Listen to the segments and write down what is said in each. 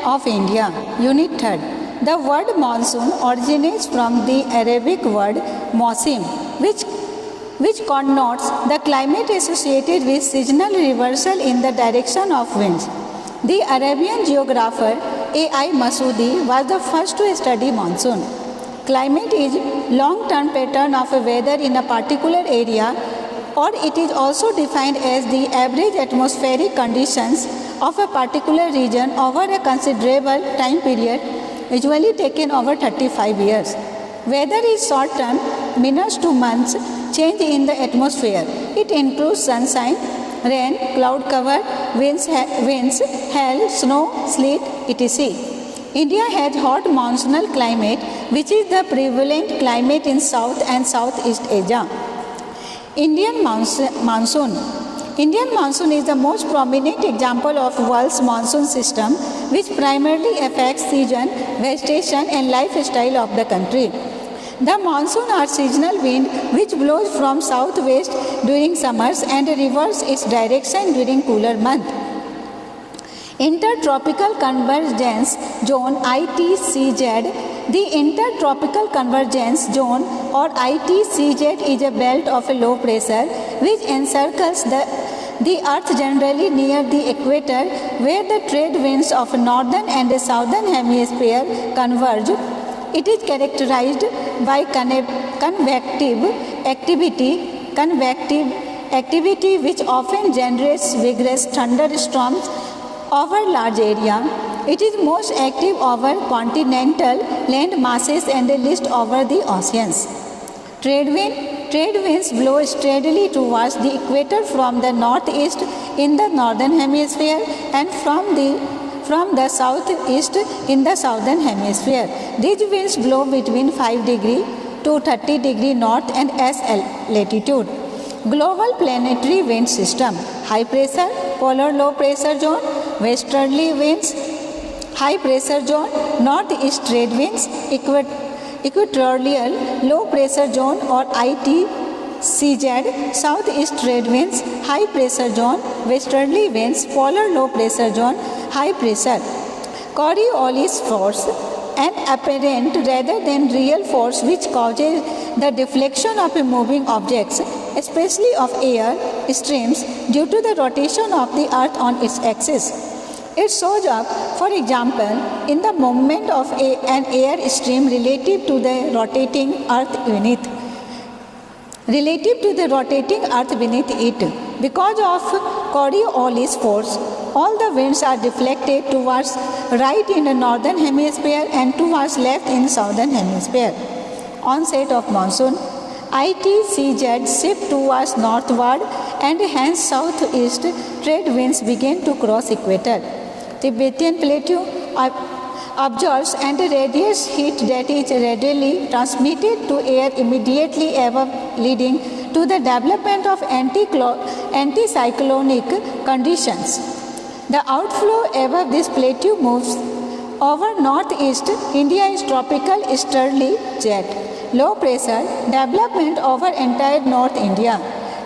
of India. Unit 3rd. The word monsoon originates from the Arabic word mausim, which connotes the climate associated with seasonal reversal in the direction of winds. The Arabian geographer A.I. Masudi was the first to study monsoon. Climate is long-term pattern of weather in a particular area, or it is also defined as the average atmospheric conditions of a particular region over a considerable time period, usually taken over 35 years. Weather is short-term, minutes to months, change in the atmosphere. It includes sunshine, rain, cloud cover, winds, hail, snow, sleet, etc. India has hot monsoonal climate, which is the prevalent climate in South and Southeast Asia. Indian monsoon. Indian monsoon is the most prominent example of world's monsoon system, which primarily affects season, vegetation and lifestyle of the country. The monsoon are seasonal wind which blows from southwest during summers and reverses its direction during cooler months. Intertropical Convergence Zone ITCZ. The Intertropical Convergence Zone or ITCZ is a belt of low pressure which encircles the earth generally near the equator, where the trade winds of northern and southern hemisphere converge. It is characterized by convective activity which often generates vigorous thunderstorms over large area. It is most active over continental land masses and least over the oceans. Trade winds blow steadily towards the equator from the northeast in the northern hemisphere and from the southeast in the southern hemisphere. These winds blow between 5 degree to 30 degree north and S latitude. Global planetary wind system: high pressure, polar low pressure zone, westerly winds, high pressure zone, northeast trade winds, equatorial low pressure zone or ITCZ, southeast trade winds, high pressure zone, westerly winds, polar low pressure zone, high pressure. Coriolis force, an apparent rather than real force which causes the deflection of moving objects, especially of air streams, due to the rotation of the earth on its axis. It shows up, for example, in the movement of an air stream relative to the rotating earth beneath it. Because of Coriolis force, all the winds are deflected towards right in the northern hemisphere and towards left in southern hemisphere. Onset of monsoon: ITCZ shift towards northward and hence southeast trade winds begin to cross equator. Tibetan Plateau absorbs and radiates heat that is readily transmitted to air immediately above, leading to the development of anticyclonic conditions. The outflow above this plateau moves over northeast India is tropical easterly jet. Low pressure development over entire North India.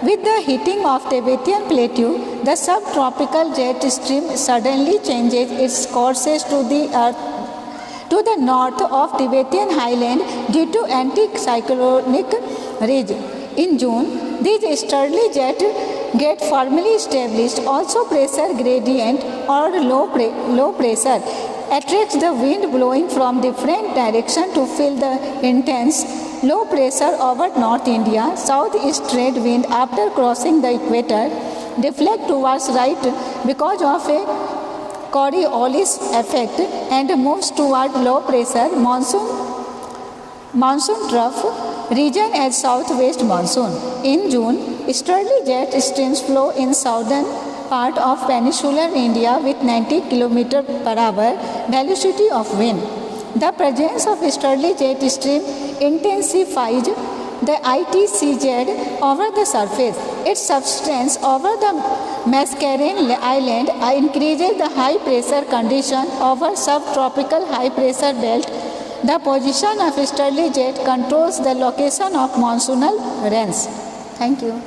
With the heating of Tibetan Plateau, the subtropical jet stream suddenly changes its courses to the north of Tibetan highland due to anticyclonic ridge. In June, these easterly jets get firmly established. Also, pressure gradient or low pressure attracts the wind blowing from different directions to fill the intense low pressure over North India. Southeast trade wind, after crossing the equator, deflect towards right because of a Coriolis effect and moves toward low pressure monsoon trough region as southwest monsoon. In June, easterly jet streams flow in southern part of peninsular India with 90 km/h velocity of wind. The presence of easterly jet stream intensifies the ITCZ over the surface. Its substance over the Mascarene Island increases the high pressure condition over subtropical high pressure belt. The position of easterly jet controls the location of monsoonal rains. Thank you.